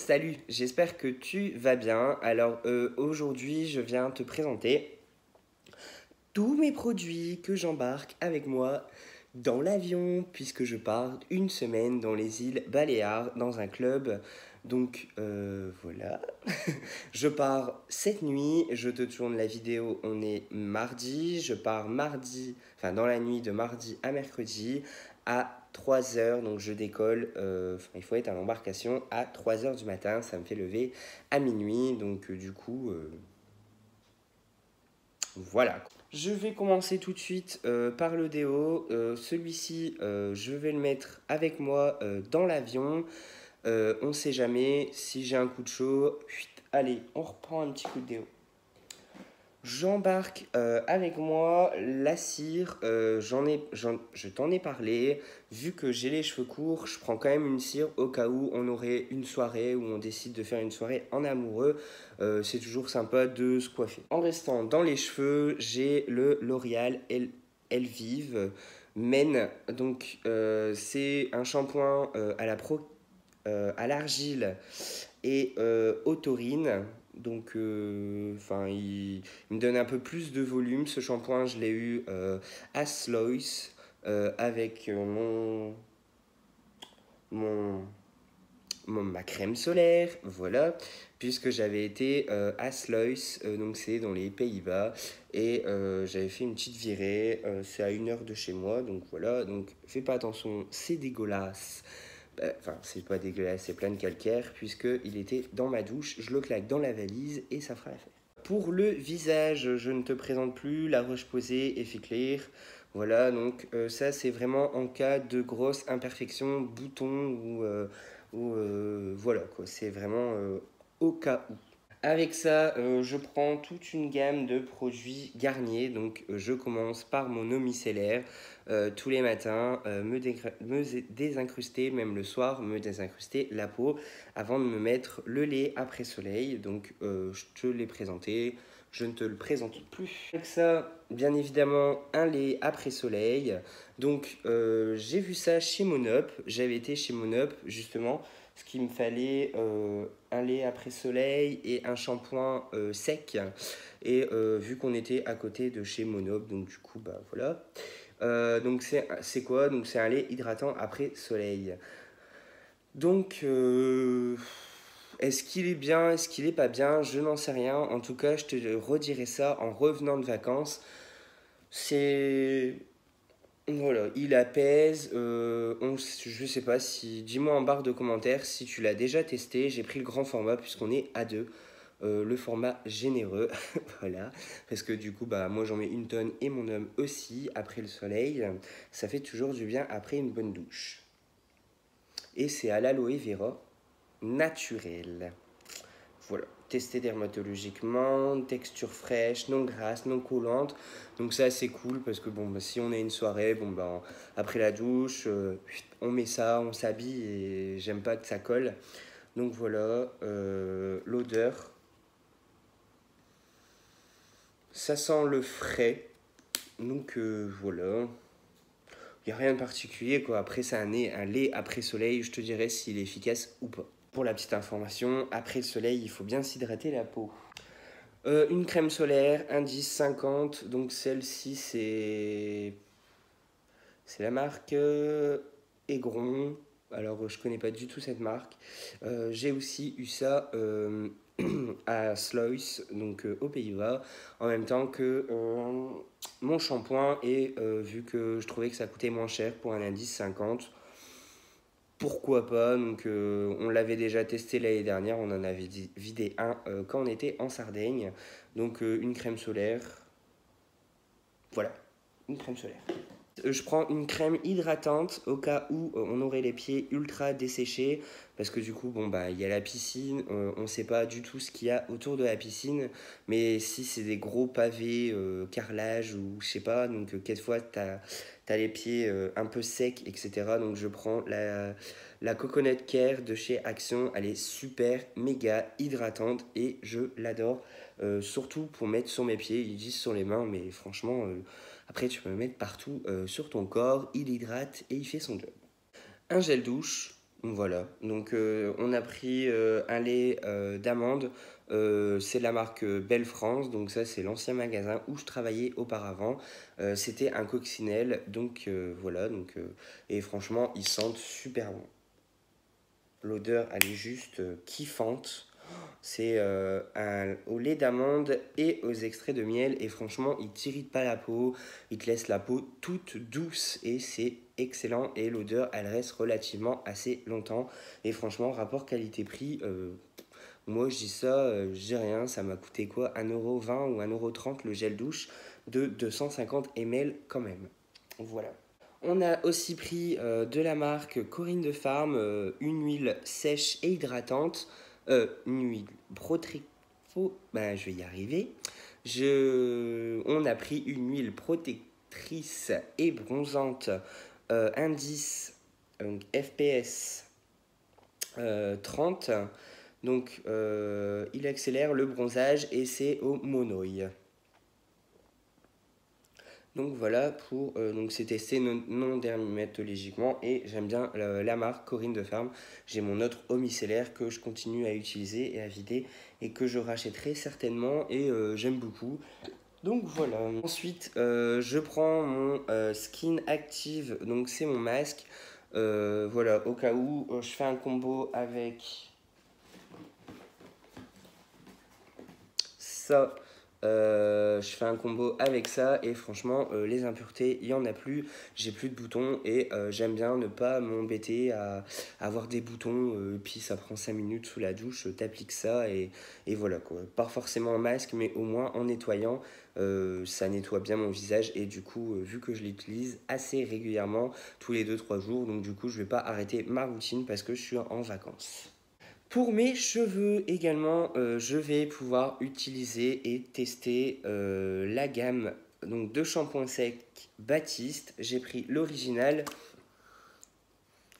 Salut, j'espère que tu vas bien. Alors aujourd'hui, je viens te présenter tous mes produits que j'embarque avec moi dans l'avion puisque je pars une semaine dans les îles Baléares dans un club. Donc voilà, je pars cette nuit, je te tourne la vidéo, on est mardi, je pars mardi, enfin dans la nuit de mardi à mercredi à 3 heures, donc je décolle, il faut être à l'embarcation à 3 heures du matin, ça me fait lever à minuit, donc du coup, voilà. Je vais commencer tout de suite par le déo. Celui-ci, je vais le mettre avec moi dans l'avion. On sait jamais si j'ai un coup de chaud. Allez, on reprend un petit coup de déo. J'embarque avec moi la cire, je t'en ai parlé, vu que j'ai les cheveux courts, je prends quand même une cire au cas où on aurait une soirée où on décide de faire une soirée en amoureux, c'est toujours sympa de se coiffer. En restant dans les cheveux, j'ai le L'Oréal Elvive Men, donc c'est un shampoing à l'argile et au taurine. Donc, il me donne un peu plus de volume. Ce shampoing, je l'ai eu à Slois avec mon, ma crème solaire. Voilà, puisque j'avais été à Sluis, donc c'est dans les Pays-Bas, et j'avais fait une petite virée. C'est à 1 heure de chez moi, donc voilà. Donc, fais pas attention, c'est dégueulasse. Enfin, c'est pas dégueulasse, c'est plein de calcaire, puisqu'il était dans ma douche, je le claque dans la valise et ça fera l'affaire. Pour le visage, je ne te présente plus la roche-posay effet clair. Voilà, donc ça c'est vraiment en cas de grosse imperfection, bouton ou voilà quoi, c'est vraiment au cas où. Avec ça, je prends toute une gamme de produits Garnier. Donc, je commence par mon eau micellaire tous les matins, me désincruster, même le soir, me désincruster la peau avant de me mettre le lait après soleil. Donc, je te l'ai présenté, je ne te le présente plus. Avec ça, bien évidemment, un lait après soleil. Donc, j'ai vu ça chez Monop. J'avais été chez Monop, justement, ce qu'il me fallait un lait après soleil et un shampoing sec. Et vu qu'on était à côté de chez Monop, donc du coup, bah voilà. Donc c'est quoi? Donc c'est un lait hydratant après soleil. Donc, est-ce qu'il est bien? Est-ce qu'il est pas bien? Je n'en sais rien. En tout cas, je te redirai ça en revenant de vacances. C'est voilà, il apaise. Je sais pas si. Dis-moi en barre de commentaires si tu l'as déjà testé. J'ai pris le grand format puisqu'on est à deux. Le format généreux, voilà. Parce que du coup, bah, moi j'en mets une tonne et mon homme aussi après le soleil. Ça fait toujours du bien après une bonne douche. Et c'est à l'aloe vera naturel. Voilà, testé dermatologiquement, texture fraîche, non grasse, non collante. Donc ça c'est cool parce que bon, bah, si on a une soirée, bon, bah, après la douche, on met ça, on s'habille et j'aime pas que ça colle. Donc voilà, l'odeur, ça sent le frais. Donc voilà, il n'y a rien de particulier quoi. Après c'est un lait après soleil, je te dirais s'il est efficace ou pas. Pour la petite information, après le soleil, il faut bien s'hydrater la peau. Une crème solaire, indice 50. Donc celle-ci, c'est la marque Aigron. Alors, je connais pas du tout cette marque. J'ai aussi eu ça à Sluis, donc aux Pays-Bas, en même temps que mon shampoing. Et vu que je trouvais que ça coûtait moins cher pour un indice 50, pourquoi pas? Donc, on l'avait déjà testé l'année dernière. On en avait vidé un quand on était en Sardaigne. Donc, une crème solaire. Voilà, une crème solaire. Je prends une crème hydratante au cas où on aurait les pieds ultra desséchés. Parce que du coup, bon, bah, il y a la piscine. On ne sait pas du tout ce qu'il y a autour de la piscine. Mais si c'est des gros pavés, carrelage ou je sais pas. Donc, quelquefois, t'as les pieds un peu secs, etc. Donc, je prends la Coconut Care de chez Action. Elle est super, méga hydratante et je l'adore. Surtout pour mettre sur mes pieds. Ils disent sur les mains, mais franchement, après, tu peux le mettre partout sur ton corps. Il hydrate et il fait son job. Un gel douche. Voilà, donc on a pris un lait d'amande, c'est de la marque Belle France, donc ça c'est l'ancien magasin où je travaillais auparavant. C'était un coccinelle, donc voilà, donc, et franchement ils sentent super bon. L'odeur elle est juste kiffante. C'est au lait d'amande et aux extraits de miel. Et franchement, il t'irrite pas la peau. Il te laisse la peau toute douce. Et c'est excellent. Et l'odeur, elle reste relativement assez longtemps. Et franchement, rapport qualité-prix, moi je dis ça, je dis rien. Ça m'a coûté quoi, 1,20 € ou 1,30 € le gel douche de 250 ml quand même. Voilà. On a aussi pris de la marque Corinne de Farm une huile sèche et hydratante, une huile ben, je vais y arriver. On a pris une huile protectrice et bronzante indice FPS 30. Donc il accélère le bronzage et c'est au monoï. Donc voilà, donc c'est testé non dermatologiquement et j'aime bien la marque Corinne de Farm. J'ai mon autre eau micellaire que je continue à utiliser et à vider et que je rachèterai certainement et j'aime beaucoup. Donc voilà. Ensuite, je prends mon Skin Active, donc c'est mon masque. Voilà, au cas où je fais un combo avec ça, je fais un combo avec ça et franchement les impuretés il y en a plus, j'ai plus de boutons et j'aime bien ne pas m'embêter à avoir des boutons, puis ça prend 5 minutes sous la douche, t'appliques ça et voilà quoi, pas forcément en masque mais au moins en nettoyant, ça nettoie bien mon visage et du coup vu que je l'utilise assez régulièrement tous les 2-3 jours, donc du coup je vais pas arrêter ma routine parce que je suis en vacances. Pour mes cheveux également, je vais pouvoir utiliser et tester la gamme donc, de shampoing sec Baptiste. J'ai pris l'original.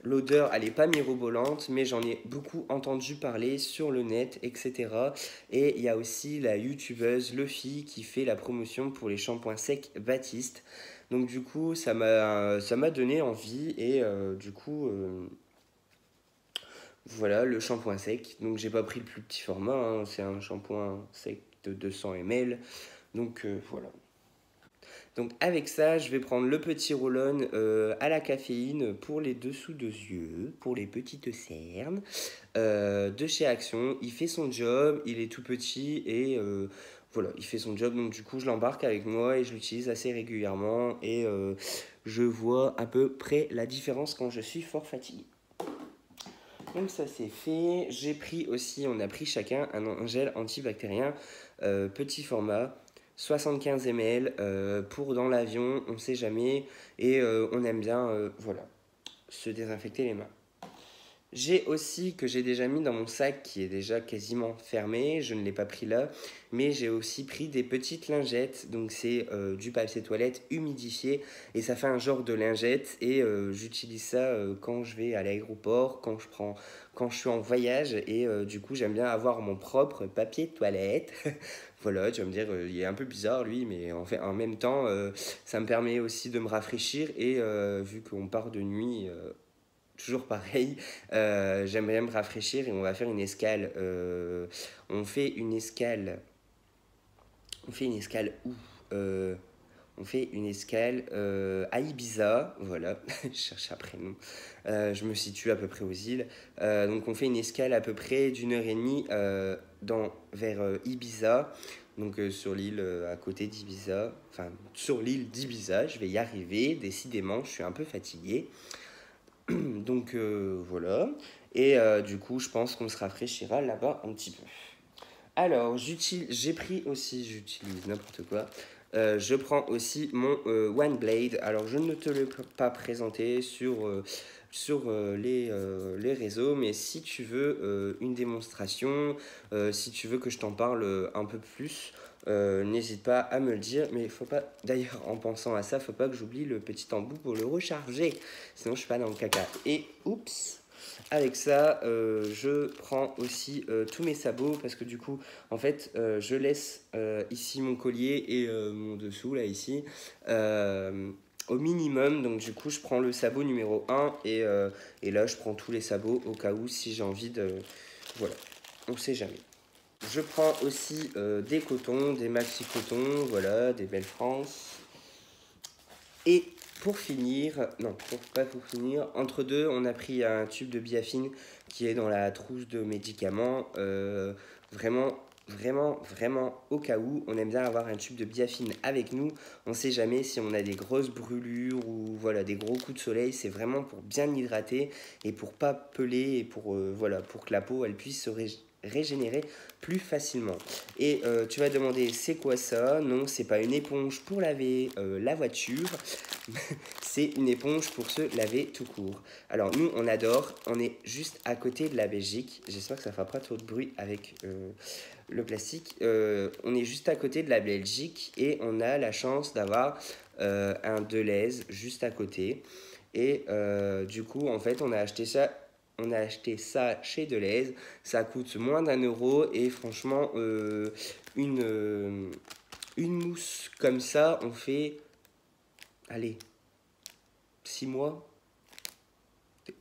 L'odeur, elle n'est pas mirobolante, mais j'en ai beaucoup entendu parler sur le net, etc. Et il y a aussi la youtubeuse Luffy qui fait la promotion pour les shampoings secs Baptiste. Donc du coup, ça m'a donné envie et du coup, voilà, le shampoing sec. Donc, j'ai pas pris le plus petit format, hein. C'est un shampoing sec de 200 ml. Donc, voilà. Donc, avec ça, je vais prendre le petit roll-on à la caféine pour les dessous de yeux, pour les petites cernes, de chez Action. Il fait son job, il est tout petit et voilà, il fait son job. Donc, du coup, je l'embarque avec moi et je l'utilise assez régulièrement. Et je vois à peu près la différence quand je suis fort fatigué. Donc ça c'est fait. J'ai pris aussi, on a pris chacun un gel antibactérien petit format, 75 ml pour dans l'avion, on ne sait jamais et on aime bien voilà, se désinfecter les mains. J'ai aussi, que j'ai déjà mis dans mon sac qui est déjà quasiment fermé, je ne l'ai pas pris là, mais j'ai aussi pris des petites lingettes, donc c'est du papier toilette humidifié et ça fait un genre de lingette et j'utilise ça quand je vais à l'aéroport, quand je suis en voyage et du coup j'aime bien avoir mon propre papier toilette. Voilà, tu vas me dire, il est un peu bizarre lui, mais en fait, en même temps, ça me permet aussi de me rafraîchir et vu qu'on part de nuit toujours pareil, j'aime bien me rafraîchir et on va faire une escale. On fait une escale. On fait une escale où On fait une escale à Ibiza, voilà, je cherche un prénom. Je me situe à peu près aux îles. Donc on fait une escale à peu près d'1 h 30 vers Ibiza. Donc sur l'île à côté d'Ibiza, enfin sur l'île d'Ibiza, je vais y arriver. Décidément, je suis un peu fatigué. Donc voilà. Et du coup, je pense qu'on se rafraîchira là-bas un petit peu. Alors, j'ai pris aussi, j'utilise n'importe quoi. Je prends aussi mon One Blade. Alors, je ne te l'ai pas présenté sur les réseaux, mais si tu veux une démonstration, si tu veux que je t'en parle un peu plus, n'hésite pas à me le dire. Mais il faut pas, d'ailleurs, en pensant à ça, faut pas que j'oublie le petit embout pour le recharger. Sinon, je suis pas dans le caca. Et oups! Avec ça, je prends aussi tous mes sabots parce que du coup, en fait, je laisse ici mon collier et mon dessous, là, ici. au minimum. Donc du coup, je prends le sabot numéro 1 et là, je prends tous les sabots au cas où si j'ai envie de... Voilà, on sait jamais. Je prends aussi des cotons, des maxi cotons, voilà, des Belle France. Et pour finir, non, pas pour finir, entre deux, on a pris un tube de biafine qui est dans la trousse de médicaments. Vraiment, vraiment, vraiment, au cas où, on aime bien avoir un tube de biafine avec nous. On ne sait jamais si on a des grosses brûlures ou voilà, des gros coups de soleil. C'est vraiment pour bien hydrater et pour pas peler et pour, voilà, pour que la peau elle puisse se régénérer plus facilement. Et tu vas demander c'est quoi ça? Non, c'est pas une éponge pour laver la voiture, c'est une éponge pour se laver tout court. Alors nous on adore, on est juste à côté de la Belgique, j'espère que ça fera pas trop de bruit avec le plastique. On est juste à côté de la Belgique et on a la chance d'avoir un Deleuze juste à côté. Et du coup en fait on a acheté ça chez Deleuze, ça coûte moins d'1 € et franchement, une mousse comme ça, on fait, allez, 6 mois,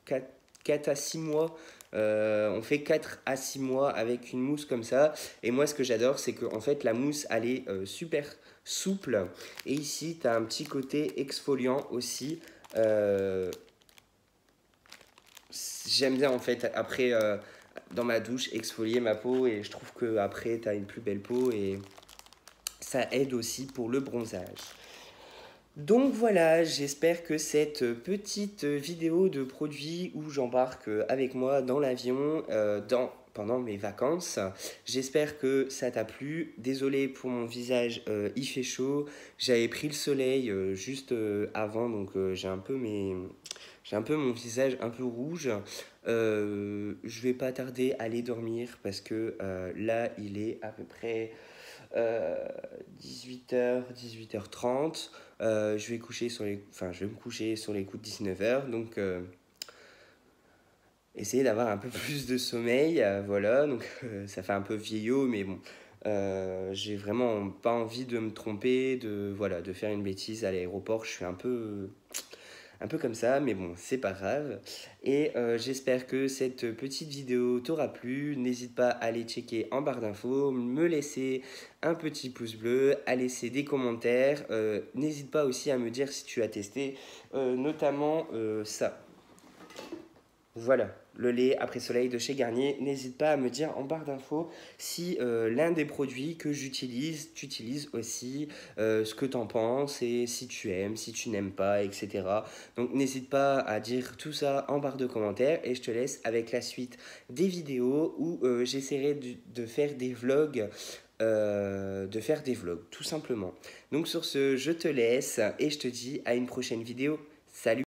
4 à 6 mois. On fait 4 à 6 mois avec une mousse comme ça. Et moi, ce que j'adore, c'est que en fait, la mousse, elle est super souple. Et ici, tu as un petit côté exfoliant aussi. Euh, J'aime bien en fait après dans ma douche exfolier ma peau et je trouve que après tu as une plus belle peau et ça aide aussi pour le bronzage. Donc voilà, j'espère que cette petite vidéo de produits où j'embarque avec moi dans l'avion pendant mes vacances, j'espère que ça t'a plu. Désolé pour mon visage, il fait chaud. J'avais pris le soleil juste avant, donc j'ai un peu mon visage un peu rouge. Je vais pas tarder à aller dormir parce que là, il est à peu près 18h, 18h30. Je vais me coucher sur les coups de 19h. Donc, essayer d'avoir un peu plus de sommeil. Voilà, donc ça fait un peu vieillot, mais bon. J'ai vraiment pas envie de me tromper, voilà, de faire une bêtise à l'aéroport. Je suis un peu comme ça, mais bon, c'est pas grave. Et j'espère que cette petite vidéo t'aura plu. N'hésite pas à aller checker en barre d'infos, me laisser un petit pouce bleu, à laisser des commentaires. N'hésite pas aussi à me dire si tu as testé, notamment ça. Voilà, le lait après soleil de chez Garnier. N'hésite pas à me dire en barre d'infos si l'un des produits que j'utilise, tu utilises aussi, ce que tu en penses et si tu aimes, si tu n'aimes pas, etc. Donc n'hésite pas à dire tout ça en barre de commentaires et je te laisse avec la suite des vidéos où j'essaierai de faire des vlogs. Tout simplement. Donc sur ce, je te laisse et je te dis à une prochaine vidéo. Salut!